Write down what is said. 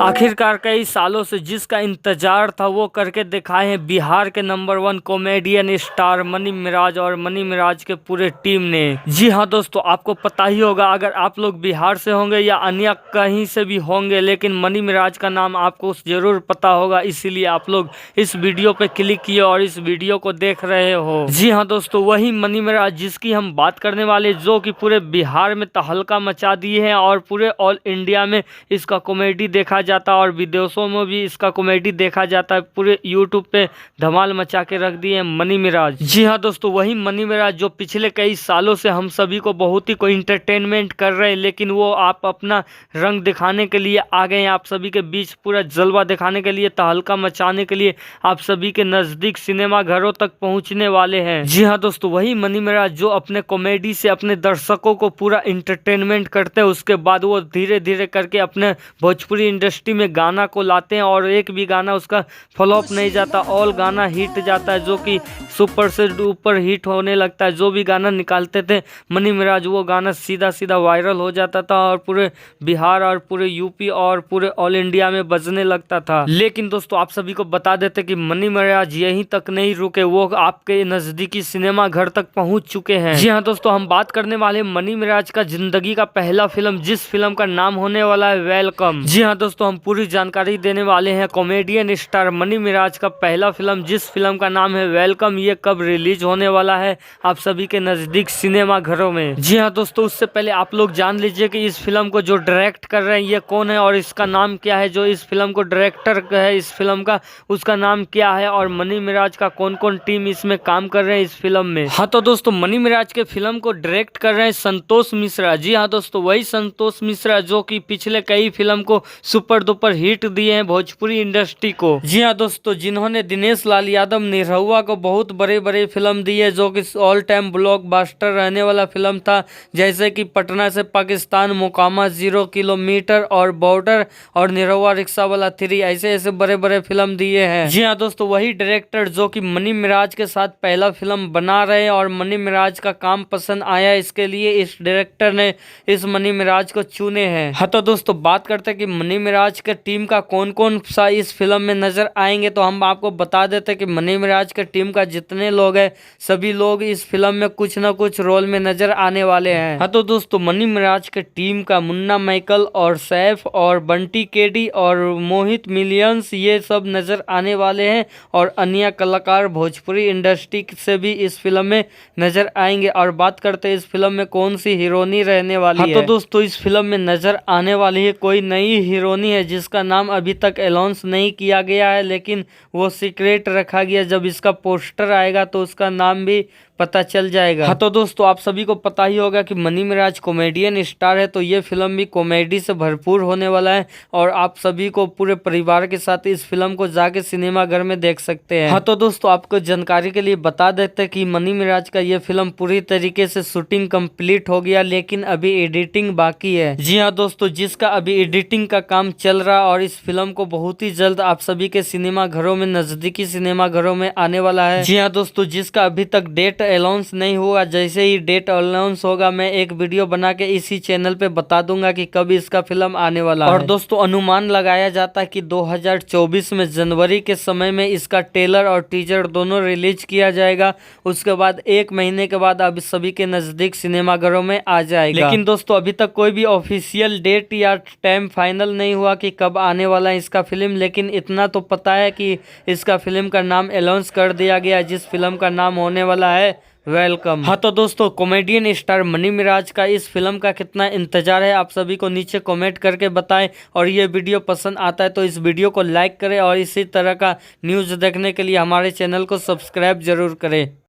आखिरकार कई सालों से जिसका इंतजार था वो करके दिखाए हैं बिहार के number 1 comedian star Mani Meraj और मनी मिराज के पूरे टीम ने। जी हाँ दोस्तों, आपको पता ही होगा, अगर आप लोग बिहार से होंगे या अन्य कहीं से भी होंगे, लेकिन मनी मिराज का नाम आपको जरूर पता होगा, इसीलिए आप लोग इस वीडियो पे क्लिक किए और इस वीडियो को देख रहे हो। जी हाँ दोस्तों, वही मनी मिराज जिसकी हम बात करने वाले, जो कि पूरे बिहार में तहलका मचा दिए हैं और पूरे ऑल इंडिया में इसका कॉमेडी देखा जाता और विदेशों में भी इसका कॉमेडी देखा जाता है। पूरे यूट्यूब पे धमाल मचा के रख दिए मनी मिराज। जी हाँ दोस्तों, वही मनी मिराज जो पिछले कई सालों से हम सभी को बहुत ही कोई इंटरटेनमेंट कर रहे हैं, लेकिन वो आप अपना रंग दिखाने के लिए आ गए हैं, आप सभी के बीच पूरा जलवा दिखाने के लिए, तहलका मचाने के लिए, आप सभी के नजदीक सिनेमा घरों तक पहुंचने वाले हैं। जी हाँ दोस्तों, वही मनी मिराज जो अपने कॉमेडी से अपने दर्शकों को पूरा इंटरटेनमेंट करते हैं, उसके बाद वो धीरे धीरे करके अपने भोजपुरी इंडस्ट्री में गाना को लाते हैं और एक भी गाना उसका फ्लॉप नहीं जाता, ऑल गाना हिट जाता है, जो कि सुपर से ऊपर हिट होने लगता है। जो भी गाना निकालते थे मनी मिराज, वो गाना सीधा सीधा वायरल हो जाता था और पूरे बिहार और पूरे यूपी और पूरे ऑल इंडिया में बजने लगता था। लेकिन दोस्तों, आप सभी को बता देते कि मनी मिराज यहीं तक नहीं रुके, वो आपके नजदीकी सिनेमा घर तक पहुंच चुके हैं। जी हाँ दोस्तों, हम बात करने वाले मनी मिराज का जिंदगी का पहला फिल्म, जिस फिल्म का नाम होने वाला है वेलकम। जी हाँ दोस्तों, हम पूरी जानकारी देने वाले हैं कॉमेडियन स्टार मनी मिराज का पहला फिल्म, जिस फिल्म का नाम है वेलकम, ये कब रिलीज होने वाला है आप सभी के नजदीक सिनेमा घरों में। जी हाँ दोस्तों, उससे पहले आप लोग जान लीजिए कि इस फिल्म को जो डायरेक्ट कर रहे हैं ये कौन है और इसका नाम क्या है। जो इस फिल्म को डायरेक्टर है इस फिल्म का, उसका नाम क्या है और मनी मिराज का कौन कौन टीम इसमें काम कर रहे हैं इस फिल्म में। हाँ तो दोस्तों, मनी मिराज के फिल्म को डायरेक्ट कर रहे हैं संतोष मिश्रा। जी हाँ दोस्तों, वही संतोष मिश्रा जो कि पिछले कई फिल्म को सुपर डुपर हिट दिए हैं भोजपुरी इंडस्ट्री को। जी हाँ दोस्तों, जिन्होंने दिनेश लाल यादव निरहुआ को बहुत बड़े बड़े फिल्म दी है, जो कि ऑल टाइम ब्लॉकबस्टर रहने वाला फिल्म था, जैसे कि पटना से पाकिस्तान, मोकामा, 0 किलोमीटर और बॉर्डर और निरहुआ रिक्शा वाला 3, ऐसे ऐसे बड़े बड़े फिल्म दिए हैं। जी हाँ दोस्तों, वही डायरेक्टर जो कि मनी मिराज के साथ पहला फिल्म बना रहे हैं और मनी मिराज का काम पसंद आया, इसके लिए इस डायरेक्टर ने इस मनी मिराज को चुने हैं। हाँ तो दोस्तों, बात करते हैं कि मनी मिराज के टीम का कौन कौन सा इस फिल्म में नजर आएंगे, तो हम आपको बता देते हैं कि मनी मिराज के टीम का जितने लोग हैं सभी लोग इस फिल्म में कुछ ना कुछ रोल में नजर आने वाले हैं। हाँ तो दोस्तों, मनी मिराज के टीम का मुन्ना माइकल और सैफ और बंटी केडी और मोहित मिलियंस, ये सब नजर आने वाले हैं और अन्य कलाकार भोजपुरी इंडस्ट्री से भी इस फिल्म में नजर आएंगे। और बात करते हैं इस फिल्म में कौन सी हीरोइनी रहने वाली है। हाँ तो दोस्तों, इस फिल्म में नजर आने वाली है कोई नई हीरोइनी है, जिसका नाम अभी तक अनाउंस नहीं किया गया है, लेकिन वो सीक्रेट रखा गया। जब इसका पोस्टर आएगा तो उसका नाम भी पता चल जाएगा। हाँ तो दोस्तों, आप सभी को पता ही होगा कि मनी मिराज कॉमेडियन स्टार है, तो ये फिल्म भी कॉमेडी से भरपूर होने वाला है और आप सभी को पूरे परिवार के साथ इस फिल्म को जाके सिनेमा घर में देख सकते हैं। हाँ तो दोस्तों, आपको जानकारी के लिए बता देते हैं कि मनी मिराज का ये फिल्म पूरी तरीके से शूटिंग कंप्लीट हो गया, लेकिन अभी एडिटिंग बाकी है। जी हाँ दोस्तों, जिसका अभी एडिटिंग का काम चल रहा है और इस फिल्म को बहुत ही जल्द आप सभी के सिनेमा घरों में, नजदीकी सिनेमा घरों में आने वाला है। जी हाँ दोस्तों, जिसका अभी तक डेट अनाउंस नहीं हुआ, जैसे ही डेट अनाउंस होगा मैं एक वीडियो बना के इसी चैनल पे बता दूंगा कि कब इसका फिल्म आने वाला है। और दोस्तों, अनुमान लगाया जाता है कि 2024 में जनवरी के समय में इसका ट्रेलर और टीजर दोनों रिलीज किया जाएगा। उसके बाद 1 महीने के बाद अब सभी के नजदीक सिनेमा घरों में आ जाएगा। लेकिन दोस्तों, अभी तक कोई भी ऑफिशियल डेट या टाइम फाइनल नहीं हुआ कि कब आने वाला है इसका फिल्म, लेकिन इतना तो पता है कि इसका फिल्म का नाम अनाउंस कर दिया गया, जिस फिल्म का नाम होने वाला है वेलकम। हाँ तो दोस्तों, कॉमेडियन स्टार मनी मिराज का इस फिल्म का कितना इंतजार है आप सभी को नीचे कमेंट करके बताएं, और ये वीडियो पसंद आता है तो इस वीडियो को लाइक करें और इसी तरह का न्यूज़ देखने के लिए हमारे चैनल को सब्सक्राइब जरूर करें।